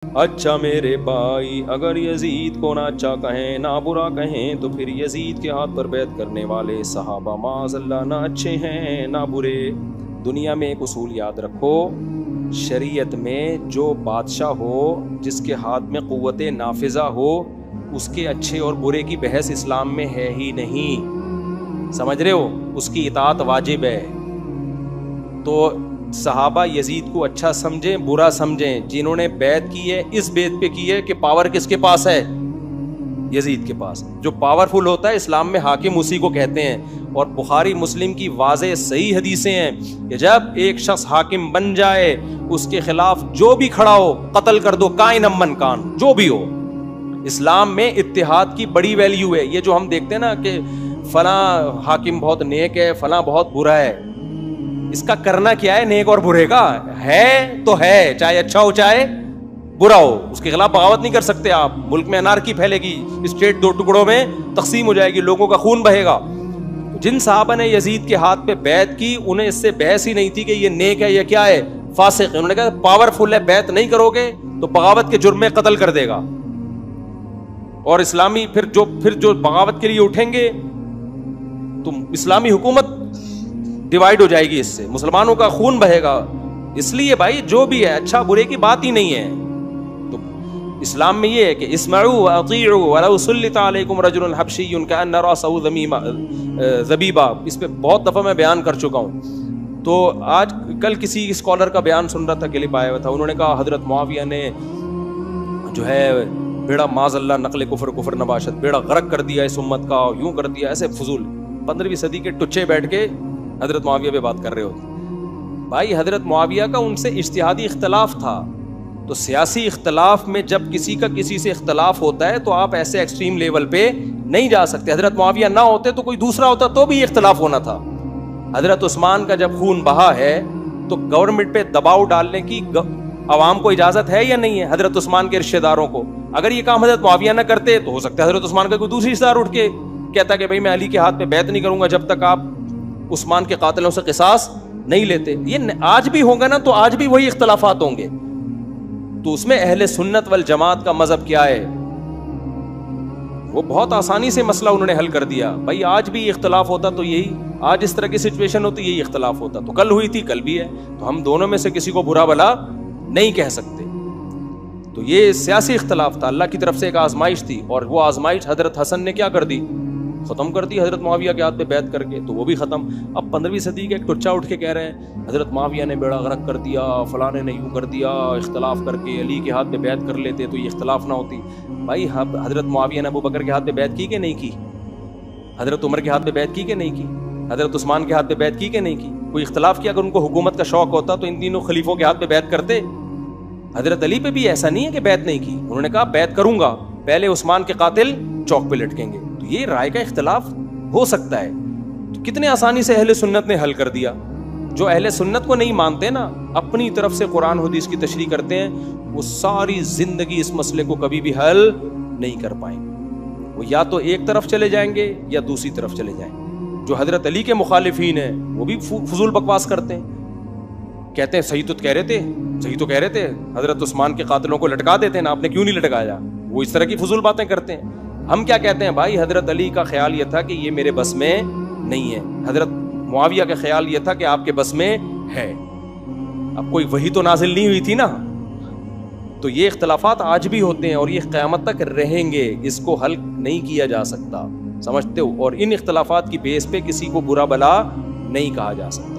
اچھا میرے بھائی، اگر یزید کو نہ اچھا کہیں نہ برا کہیں تو پھر یزید کے ہاتھ پر بیعت کرنے والے صحابہ معاذ اللہ نہ اچھے ہیں نہ برے۔ دنیا میں ایک اصول یاد رکھو، شریعت میں جو بادشاہ ہو، جس کے ہاتھ میں قوت نافذہ ہو، اس کے اچھے اور برے کی بحث اسلام میں ہے ہی نہیں، سمجھ رہے ہو؟ اس کی اطاعت واجب ہے۔ تو صحابہ یزید کو اچھا سمجھیں برا سمجھیں، جنہوں نے بیعت کی ہے اس بیعت پہ کی ہے کہ پاور کس کے پاس ہے؟ یزید کے پاس۔ جو پاورفل ہوتا ہے اسلام میں حاکم اسی کو کہتے ہیں، اور بخاری مسلم کی واضح صحیح حدیثیں ہیں کہ جب ایک شخص حاکم بن جائے، اس کے خلاف جو بھی کھڑا ہو قتل کر دو، کائن من کان، جو بھی ہو۔ اسلام میں اتحاد کی بڑی ویلیو ہے۔ یہ جو ہم دیکھتے ہیں نا کہ فلاں حاکم بہت نیک ہے، فلاں بہت برا ہے، اس کا کرنا کیا ہے؟ نیک اور برے کا ہے تو ہے، چاہے اچھا ہو چاہے برا ہو، اس کے خلاف بغاوت نہیں کر سکتے آپ۔ ملک میں انارکی پھیلے گی، اسٹیٹ دو ٹکڑوں میں تقسیم ہو جائے گی، لوگوں کا خون بہے گا۔ جن صحابہ نے یزید کے ہاتھ پہ بیعت کی، انہیں اس سے بحث ہی نہیں تھی کہ یہ نیک ہے یا کیا ہے، فاسق ہے۔ انہوں نے کہا پاورفل ہے، بیعت نہیں کرو گے تو بغاوت کے جرم میں قتل کر دے گا، اور اسلامی پھر جو بغاوت کے لیے اٹھیں گے تو اسلامی حکومت ڈیوائیڈ ہو جائے گی، اس سے مسلمانوں کا خون بہے گا۔ اس لیے بھائی جو بھی ہے، اچھا برے کی بات ہی نہیں ہے۔ تو اسلام میں یہ ہے کہ اسمعوا واطیعوا ولو سلط علیکم رجل حبشی کأن رأسه زبیبہ، اس پہ بہت دفعہ میں بیان کر چکا ہوں۔ تو آج کل کسی اسکالر کا بیان سن رہا تھا، کلپ آیا ہوا تھا، انہوں نے کہا حضرت معاویہ نے جو ہے بیڑا معاذ اللہ نقل کفر نباشت، بیڑا غرق کر دیا اس امت کا، یوں کر دیا، ایسے فضول 15ویں صدی کے ٹچے بیٹھ کے حضرت معاویہ پہ بات کر رہے ہوتے۔ بھائی حضرت معاویہ کا ان سے اجتہادی اختلاف تھا، تو سیاسی اختلاف میں جب کسی کا کسی سے اختلاف ہوتا ہے تو آپ ایسے ایکسٹریم لیول پہ نہیں جا سکتے۔ حضرت معاویہ نہ ہوتے تو کوئی دوسرا ہوتا تو بھی اختلاف ہونا تھا۔ حضرت عثمان کا جب خون بہا ہے تو گورنمنٹ پہ دباؤ ڈالنے کی عوام کو اجازت ہے یا نہیں ہے؟ حضرت عثمان کے رشتہ داروں کو، اگر یہ کام حضرت معاویہ نہ کرتے تو ہو سکتا ہے حضرت عثمان کا کوئی دوسری رشتہ دار اٹھ کے کہتا کہ بھائی میں علی کے ہاتھ پہ بیعت نہیں کروں گا جب تک آپ عثمان کے قاتلوں سے قصاص نہیں لیتے۔ یہ آج بھی ہوگا نا، تو آج بھی وہی اختلافات ہوں گے۔ تو اس میں اہل سنت والجماعت کا مذہب کیا ہے؟ وہ بہت آسانی سے مسئلہ انہوں نے حل کر دیا۔ بھائی آج بھی اختلاف ہوتا تو یہی، آج اس طرح کی سچویشن ہوتی یہی اختلاف ہوتا، تو کل ہوئی تھی کل بھی ہے، تو ہم دونوں میں سے کسی کو برا بھلا نہیں کہہ سکتے۔ تو یہ سیاسی اختلاف تھا، اللہ کی طرف سے ایک آزمائش تھی، اور وہ آزمائش حضرت حسن نے کیا کر دی؟ ختم کر دی حضرت معاویہ کے ہاتھ پہ بیعت کر کے، تو وہ بھی ختم۔ اب 15ویں صدی کے ایک ٹچا اٹھ کے کہہ رہے ہیں حضرت معاویہ نے بیڑا غرق کر دیا، فلانے نے یوں کر دیا، اختلاف کر کے علی کے ہاتھ پہ بیعت کر لیتے تو یہ اختلاف نہ ہوتی۔ بھائی حضرت معاویہ نے ابو بکر کے ہاتھ پہ بیعت کی کہ نہیں کی؟ حضرت عمر کے ہاتھ پہ بیعت کی کہ نہیں کی؟ حضرت عثمان کے ہاتھ پہ بیعت کی کہ نہیں کی؟ کوئی اختلاف کیا؟ اگر ان کو حکومت کا شوق ہوتا تو ان تینوں خلیفوں کے ہاتھ پہ بیعت کرتے۔ حضرت علی پہ بھی ایسا نہیں ہے کہ بیعت نہیں کی، انہوں نے کہا بیعت کروں گا، پہلے عثمان کے قاتل چوک پہ لٹکیں گے۔ تو یہ رائے کا اختلاف ہو سکتا ہے، تو کتنے آسانی سے اہل سنت نے حل کر دیا۔ جو اہل سنت کو نہیں مانتے نا، اپنی طرف سے قرآن حدیث کی تشریح کرتے ہیں، وہ ساری زندگی اس مسئلے کو کبھی بھی حل نہیں کر پائیں گے۔ وہ یا تو ایک طرف چلے جائیں گے یا دوسری طرف چلے جائیں گے۔ جو حضرت علی کے مخالفین ہیں وہ بھی فضول بکواس کرتے ہیں، کہتے ہیں صحیح تو کہہ رہے تھے حضرت عثمان کے قاتلوں کو لٹکا دیتے ہیں نا، آپ نے کیوں نہیں لٹکایا؟ وہ اس طرح کی فضول باتیں کرتے ہیں۔ ہم کیا کہتے ہیں؟ بھائی حضرت علی کا خیال یہ تھا کہ یہ میرے بس میں نہیں ہے، حضرت معاویہ کا خیال یہ تھا کہ آپ کے بس میں ہے۔ اب کوئی وحی تو نازل نہیں ہوئی تھی نا، تو یہ اختلافات آج بھی ہوتے ہیں اور یہ قیامت تک رہیں گے، اس کو حل نہیں کیا جا سکتا، سمجھتے ہو؟ اور ان اختلافات کی بیس پہ کسی کو برا بلا نہیں کہا جا سکتا۔